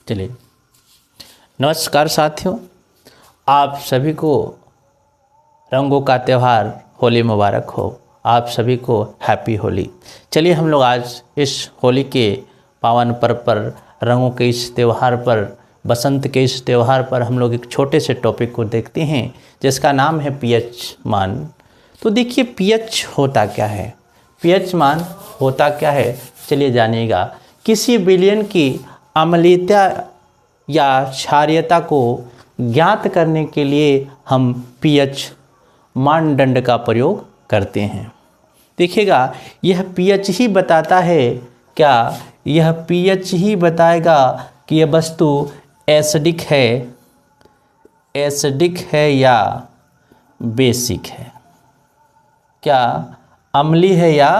चलिए, नमस्कार साथियों, आप सभी को रंगों का त्यौहार होली मुबारक हो। आप सभी को हैप्पी होली। चलिए हम लोग आज इस होली के पावन पर्व पर, रंगों के इस त्यौहार पर, बसंत के इस त्यौहार पर हम लोग एक छोटे से टॉपिक को देखते हैं जिसका नाम है पीएच मान। तो देखिए पीएच होता क्या है, पीएच मान होता क्या है, चलिए जानिएगा। किसी विलयन की अम्लीयता या क्षारीयता को ज्ञात करने के लिए हम पीएच मानदंड का प्रयोग करते हैं। देखिएगा, यह पीएच ही बताता है, क्या यह पीएच ही बताएगा कि यह वस्तु एसिडिक है या बेसिक है, क्या अम्लीय है या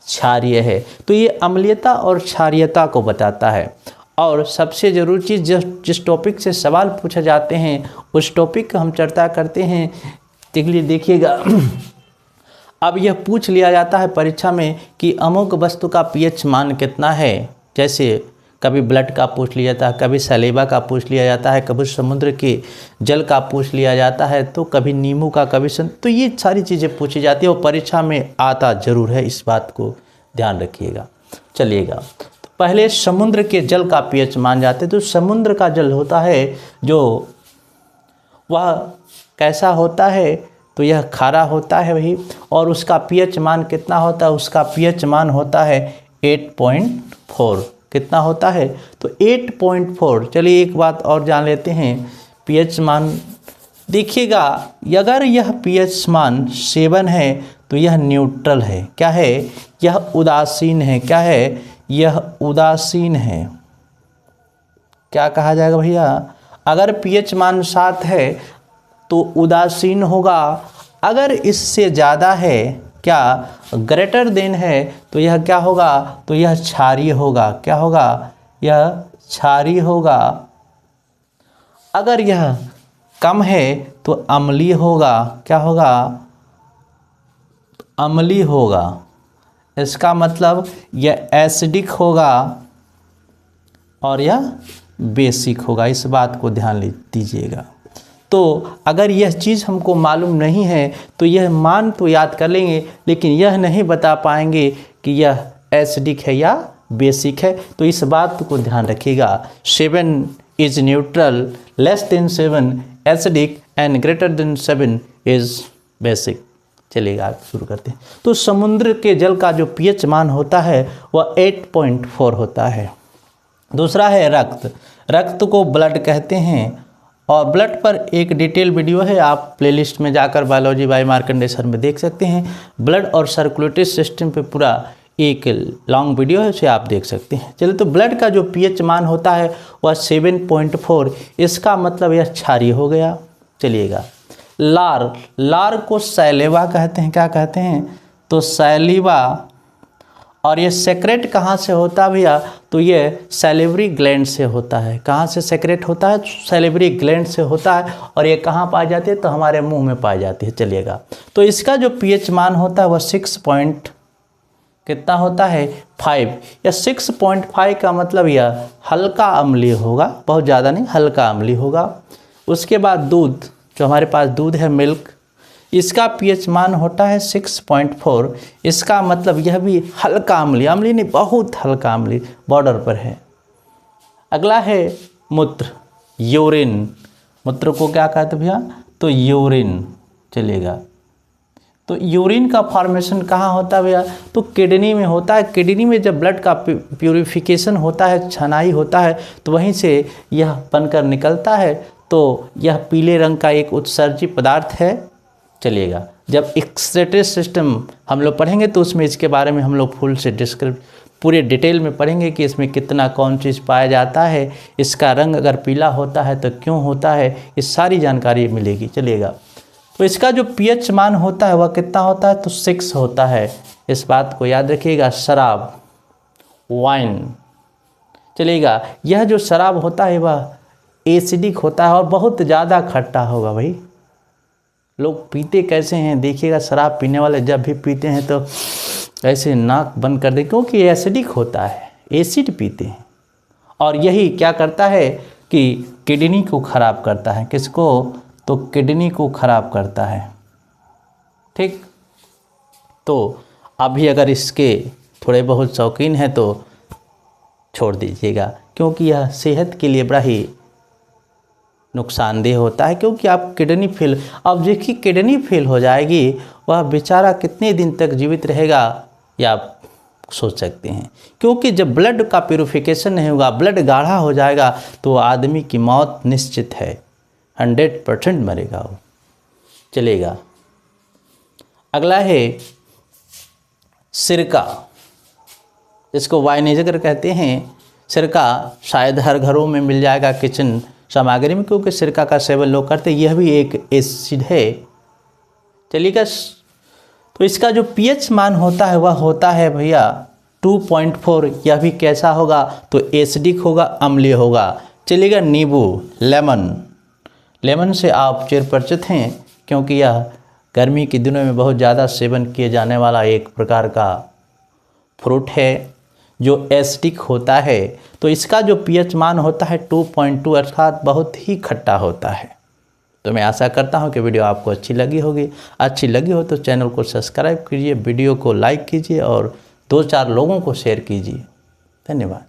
क्षारीय है। तो ये अम्लीयता और क्षारीयता को बताता है। और सबसे ज़रूरी चीज़, जिस टॉपिक से सवाल पूछे जाते हैं उस टॉपिक का हम चर्चा करते हैं। देखिएगा, अब यह पूछ लिया जाता है परीक्षा में कि अमुक वस्तु का पीएच मान कितना है। जैसे कभी ब्लड का पूछ लिया जाता है, कभी सलेबा का पूछ लिया जाता है, कभी समुद्र के जल का पूछ लिया जाता है, तो कभी नींबू का, कभी तो ये सारी चीज़ें पूछी जाती है और परीक्षा में आता ज़रूर है, इस बात को ध्यान रखिएगा। चलिएगा, तो पहले समुद्र के जल का पीएच मान जाते हैं। तो समुद्र का जल होता है जो वह कैसा होता है, तो यह खारा होता है वही। और उसका पीएच मान कितना होता है, उसका पीएच मान होता है 8.4। कितना होता है, तो 8.4। चलिए एक बात और जान लेते हैं, पीएच मान देखिएगा, अगर यह पीएच मान 7 है तो यह न्यूट्रल है। क्या है, यह उदासीन है। क्या है, यह उदासीन है। क्या कहा जाएगा भैया, अगर पीएच मान 7 है तो उदासीन होगा। अगर इससे ज़्यादा है, क्या ग्रेटर देन है, तो यह क्या होगा, तो यह क्षारीय होगा। क्या होगा, यह क्षारीय होगा। अगर यह कम है तो अम्लीय होगा। क्या होगा, अम्लीय होगा। इसका मतलब यह एसिडिक होगा और यह बेसिक होगा। इस बात को ध्यान दीजिएगा। तो अगर यह चीज़ हमको मालूम नहीं है तो यह मान तो याद कर लेंगे, लेकिन यह नहीं बता पाएंगे कि यह एसिडिक है या बेसिक है। तो इस बात को ध्यान रखिएगा। 7 is neutral, less than 7 acidic and greater than 7 is basic. चलिएगा शुरू करते हैं। तो समुद्र के जल का जो पीएच मान होता है वह 8.4 होता है। दूसरा है रक्त। रक्त को ब्लड कहते हैं और ब्लड पर एक डिटेल वीडियो है, आप प्लेलिस्ट में जाकर बायोलॉजी बाय मार्कंडेय सर में देख सकते हैं। ब्लड और सर्कुलेटरी सिस्टम पे पूरा एक लॉन्ग वीडियो है, उसे आप देख सकते हैं। चलिए, तो ब्लड का जो पीएच मान होता है वह 7.4। इसका मतलब यह क्षारीय हो गया। चलिएगा, लार को सैलेवा कहते हैं। क्या कहते हैं, तो सैलिवा। और ये सेक्रेट कहाँ से होता है भैया, तो ये सैलिवरी ग्लैंड से होता है। कहाँ से सेक्रेट होता है, सैलिवरी ग्लैंड से होता है। और ये कहाँ पाई जाती है, तो हमारे मुंह में पाई जाती है। चलिएगा, तो इसका जो पीएच मान होता है वह 6 पॉइंट कितना होता है, 5। या 6.5 का मतलब यह हल्का अम्लीय होगा, बहुत ज़्यादा नहीं, हल्का अम्लीय होगा। उसके बाद दूध, जो हमारे पास दूध है, मिल्क, इसका पीएच मान होता है 6.4। इसका मतलब यह भी हल्का अम्लीय, अम्लीय नहीं, बहुत हल्का अम्लीय, बॉर्डर पर है। अगला है मूत्र, यूरिन। मूत्र को क्या कहते हैं भैया, तो यूरिन। चलिएगा, तो यूरिन का फॉर्मेशन कहाँ होता है भैया, तो किडनी में होता है। किडनी में जब ब्लड का प्यूरिफिकेशन होता है, छनाई होता है, तो वहीं से यह बनकर निकलता है। तो यह पीले रंग का एक उत्सर्जी पदार्थ है। चलिएगा, जब एक्सक्रीटरी सिस्टम हम लोग पढ़ेंगे तो उसमें इसके बारे में हम लोग फुल से पूरे डिटेल में पढ़ेंगे कि इसमें कितना कौन चीज़ पाया जाता है, इसका रंग अगर पीला होता है तो क्यों होता है, इस सारी जानकारी मिलेगी। चलिएगा, तो इसका जो पीएच मान होता है वह कितना होता है, तो 6 होता है। इस बात को याद रखिएगा। शराब, वाइन। चलिएगा, यह जो शराब होता है वह एसिडिक होता है और बहुत ज़्यादा खट्टा होगा। भाई लोग पीते कैसे हैं, देखिएगा, शराब पीने वाले जब भी पीते हैं तो ऐसे नाक बंद कर दे, क्योंकि एसिडिक होता है, एसिड पीते हैं। और यही क्या करता है कि किडनी को ख़राब करता है। किसको? तो किडनी को ख़राब करता है। ठीक, तो अभी अगर इसके थोड़े बहुत शौकीन हैं तो छोड़ दीजिएगा, क्योंकि यह सेहत के लिए बड़ा ही नुकसानदेह होता है। क्योंकि आप किडनी फेल, अब देखिए किडनी फेल हो जाएगी, वह बेचारा कितने दिन तक जीवित रहेगा या आप सोच सकते हैं। क्योंकि जब ब्लड का प्यूरिफिकेशन नहीं होगा, ब्लड गाढ़ा हो जाएगा, तो आदमी की मौत निश्चित है, 100% मरेगा वो। चलेगा, अगला है सिरका, इसको वाइनेगर कहते हैं। सिरका शायद हर घरों में मिल जाएगा किचन सामग्री में, क्योंकि सिरका का सेवन लोग करते हैं। यह भी एक एसिड है। चलिएगा, तो इसका जो पीएच मान होता है वह होता है भैया 2.4। यह भी कैसा होगा? तो एसिडिक होगा, अम्लीय होगा। चलिएगा, नींबू, लेमन से आप चिरपरिचित हैं, क्योंकि यह गर्मी के दिनों में बहुत ज़्यादा सेवन किए जाने वाला एक प्रकार का फ्रूट है जो एसिडिक होता है। तो इसका जो पीएच मान होता है 2.2, अर्थात बहुत ही खट्टा होता है। तो मैं आशा करता हूं कि वीडियो आपको अच्छी लगी होगी। अच्छी लगी हो तो चैनल को सब्सक्राइब कीजिए, वीडियो को लाइक कीजिए और 2-4 लोगों को शेयर कीजिए। धन्यवाद।